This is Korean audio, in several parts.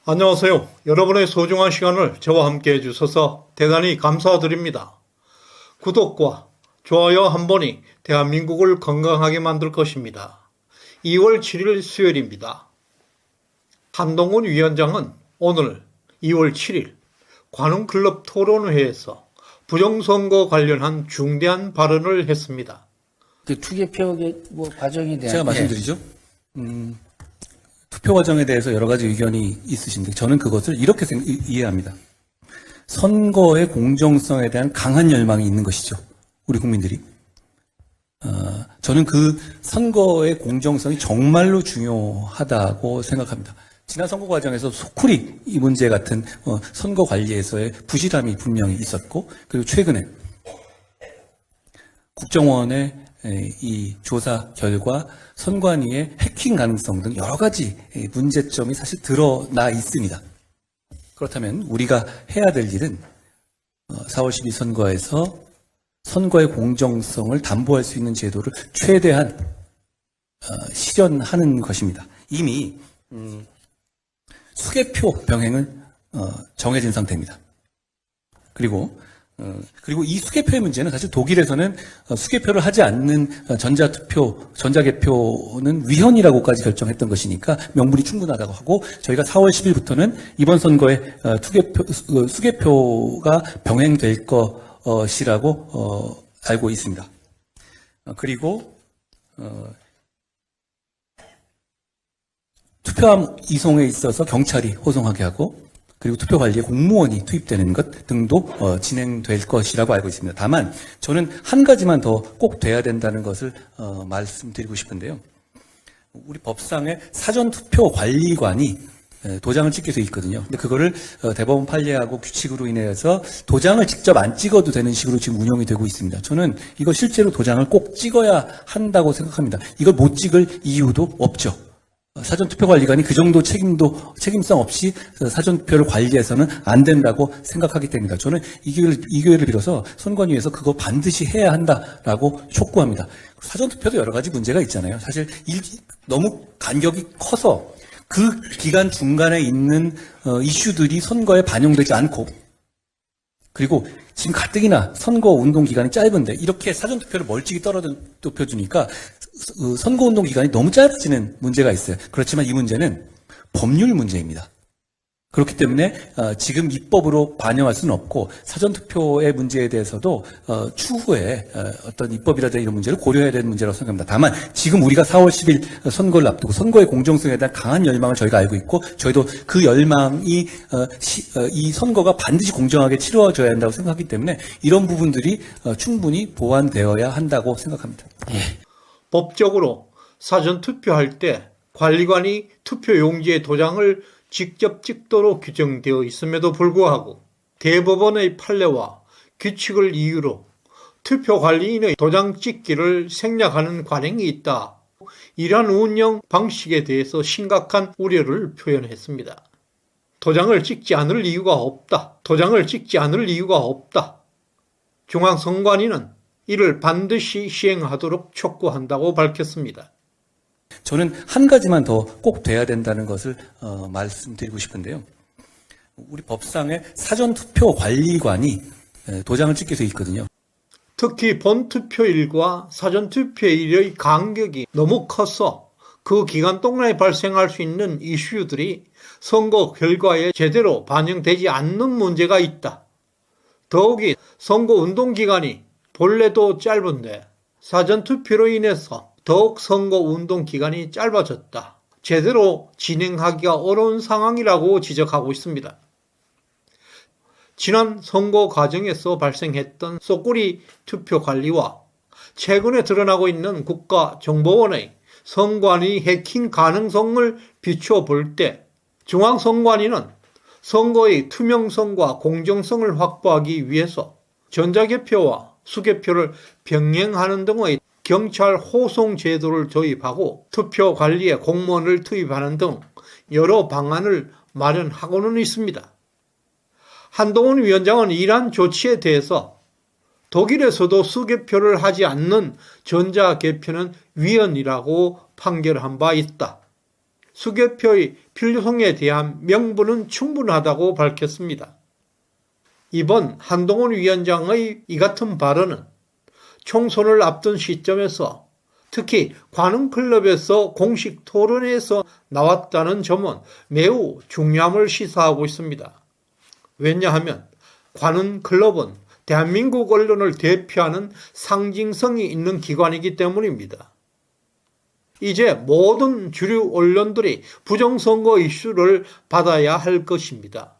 안녕하세요. 여러분의 소중한 시간을 저와 함께 해주셔서 대단히 감사드립니다. 구독과 좋아요 한 번이 대한민국을 건강하게 만들 것입니다. 2월 7일 수요일입니다. 한동훈 위원장은 오늘 2월 7일 관훈클럽 토론회에서 부정선거 관련한 중대한 발언을 했습니다. 그 투개표 과정에 대한 제가 말씀드리죠. 투표 과정에 대해서 여러 가지 의견이 있으신데 저는 그것을 이렇게 이해합니다. 선거의 공정성에 대한 강한 열망이 있는 것이죠. 우리 국민들이. 저는 그 선거의 공정성이 정말로 중요하다고 생각합니다. 지난 선거 과정에서 소쿠리 이 문제 같은 선거 관리에서의 부실함이 분명히 있었고, 그리고 최근에 국정원의 이 조사 결과 선관위의 해킹 가능성 등 여러 가지 문제점이 사실 드러나 있습니다. 그렇다면 우리가 해야 될 일은 4월 12일 선거에서 선거의 공정성을 담보할 수 있는 제도를 최대한 실현하는 것입니다. 이미 수개표 병행은 정해진 상태입니다. 그리고 이 수개표의 문제는 사실 독일에서는 수개표를 하지 않는 전자개표는 위헌이라고까지 결정했던 것이니까 명분이 충분하다고 하고, 저희가 4월 10일부터는 이번 선거에 수개표가 병행될 것이라고 알고 있습니다. 그리고 투표함 이송에 있어서 경찰이 호송하게 하고, 그리고 투표 관리에 공무원이 투입되는 것 등도 진행될 것이라고 알고 있습니다. 다만 저는 한 가지만 더 꼭 돼야 된다는 것을 말씀드리고 싶은데요. 우리 법상에 사전투표 관리관이 도장을 찍게 돼 있거든요. 근데 그거를 대법원 판례하고 규칙으로 인해서 도장을 직접 안 찍어도 되는 식으로 지금 운영이 되고 있습니다. 저는 이거 실제로 도장을 꼭 찍어야 한다고 생각합니다. 이걸 못 찍을 이유도 없죠. 사전투표관리관이 그 정도 책임성 없이 사전투표를 관리해서는 안 된다고 생각하기 때문입니다. 저는 이 기회를 빌어서 선관위에서 그거 반드시 해야 한다라고 촉구합니다. 사전투표도 여러 가지 문제가 있잖아요. 사실 너무 간격이 커서 그 기간 중간에 있는 이슈들이 선거에 반영되지 않고, 그리고 지금 가뜩이나 선거 운동 기간이 짧은데 이렇게 사전투표를 멀찍이 떨어뜨려주니까 선거운동 기간이 너무 짧아지는 문제가 있어요. 그렇지만 이 문제는 법률 문제입니다. 그렇기 때문에 지금 입법으로 반영할 수는 없고, 사전투표의 문제에 대해서도 추후에 어떤 입법이라든지 이런 문제를 고려해야 되는 문제라고 생각합니다. 다만 지금 우리가 4월 10일 선거를 앞두고 선거의 공정성에 대한 강한 열망을 저희가 알고 있고, 저희도 그 열망이 이 선거가 반드시 공정하게 치러져야 한다고 생각하기 때문에 이런 부분들이 충분히 보완되어야 한다고 생각합니다. 예. 법적으로 사전투표할 때 관리관이 투표용지에 도장을 직접 찍도록 규정되어 있음에도 불구하고 대법원의 판례와 규칙을 이유로 투표관리인의 도장 찍기를 생략하는 관행이 있다. 이러한 운영 방식에 대해서 심각한 우려를 표현했습니다. 도장을 찍지 않을 이유가 없다. 도장을 찍지 않을 이유가 없다. 중앙선관위는 이를 반드시 시행하도록 촉구한다고 밝혔습니다. 저는 한 가지만 더 꼭 돼야 된다는 것을 말씀드리고 싶은데요. 우리 법상에 사전투표 관리관이 도장을 찍게 돼 있거든요. 특히 본투표일과 사전투표일의 간격이 너무 커서 그 기간 동안에 발생할 수 있는 이슈들이 선거 결과에 제대로 반영되지 않는 문제가 있다. 더욱이 선거운동 기간이 본래도 짧은데 사전투표로 인해서 더욱 선거운동 기간이 짧아졌다. 제대로 진행하기가 어려운 상황이라고 지적하고 있습니다. 지난 선거 과정에서 발생했던 소쿠리 투표 관리와 최근에 드러나고 있는 국가정보원의 선관위 해킹 가능성을 비추어 볼 때 중앙선관위는 선거의 투명성과 공정성을 확보하기 위해서 전자개표와 수개표를 병행하는 등의 경찰 호송 제도를 도입하고 투표 관리에 공무원을 투입하는 등 여러 방안을 마련하고는 있습니다. 한동훈 위원장은 이러한 조치에 대해서 독일에서도 수개표를 하지 않는 전자개표는 위헌이라고 판결한 바 있다. 수개표의 필요성에 대한 명분은 충분하다고 밝혔습니다. 이번 한동훈 위원장의 이 같은 발언은 총선을 앞둔 시점에서 특히 관훈클럽에서 공식 토론회에서 나왔다는 점은 매우 중요함을 시사하고 있습니다. 왜냐하면 관훈클럽은 대한민국 언론을 대표하는 상징성이 있는 기관이기 때문입니다. 이제 모든 주류 언론들이 부정선거 이슈를 받아야 할 것입니다.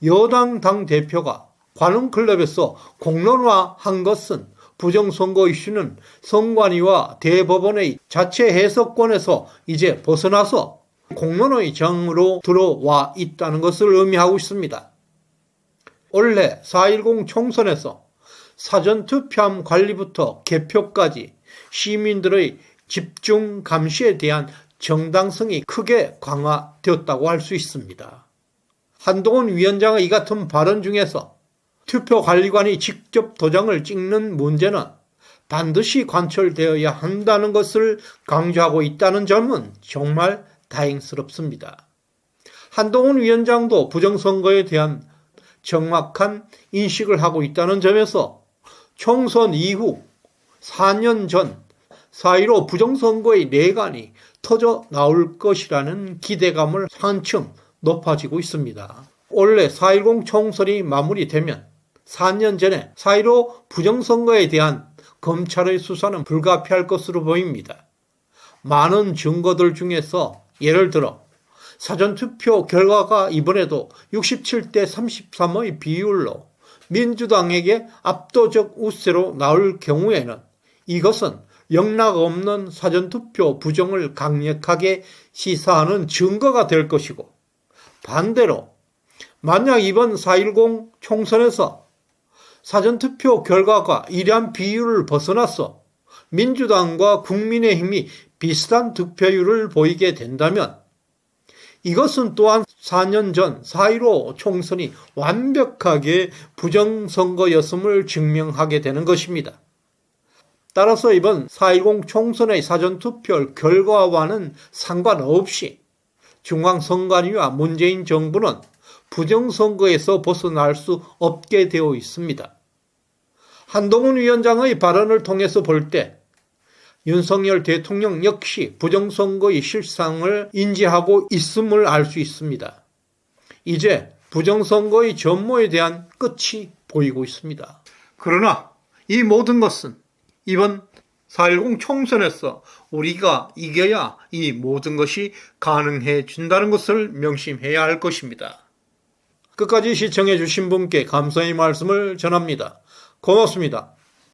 여당 당대표가 관훈클럽에서 공론화한 것은 부정선거 이슈는 선관위와 대법원의 자체 해석권에서 이제 벗어나서 공론의 장으로 들어와 있다는 것을 의미하고 있습니다. 올해 4.10 총선에서 사전투표함 관리부터 개표까지 시민들의 집중 감시에 대한 정당성이 크게 강화되었다고 할 수 있습니다. 한동훈 위원장의 이 같은 발언 중에서 투표관리관이 직접 도장을 찍는 문제는 반드시 관철되어야 한다는 것을 강조하고 있다는 점은 정말 다행스럽습니다. 한동훈 위원장도 부정선거에 대한 정확한 인식을 하고 있다는 점에서 총선 이후 4년 전 4.15 부정선거의 내관이 터져 나올 것이라는 기대감을 한층 높아지고 있습니다. 올해 4.10 총선이 마무리되면 4년 전에 4.15 부정선거에 대한 검찰의 수사는 불가피할 것으로 보입니다. 많은 증거들 중에서 예를 들어 사전투표 결과가 이번에도 67대 33의 비율로 민주당에게 압도적 우세로 나올 경우에는 이것은 영락 없는 사전투표 부정을 강력하게 시사하는 증거가 될 것이고, 반대로 만약 이번 4.10 총선에서 사전투표 결과가 이러한 비율을 벗어나서 민주당과 국민의힘이 비슷한 득표율을 보이게 된다면 이것은 또한 4년 전 4.15 총선이 완벽하게 부정선거였음을 증명하게 되는 것입니다. 따라서 이번 4.10 총선의 사전투표 결과와는 상관없이 중앙선관위와 문재인 정부는 부정선거에서 벗어날 수 없게 되어 있습니다. 한동훈 위원장의 발언을 통해서 볼 때 윤석열 대통령 역시 부정선거의 실상을 인지하고 있음을 알 수 있습니다. 이제 부정선거의 전모에 대한 끝이 보이고 있습니다. 그러나 이 모든 것은 이번 4.10 총선에서 우리가 이겨야 이 모든 것이 가능해 준다는 것을 명심해야 할 것입니다. 끝까지 시청해 주신 분께 감사의 말씀을 전합니다. 고맙습니다.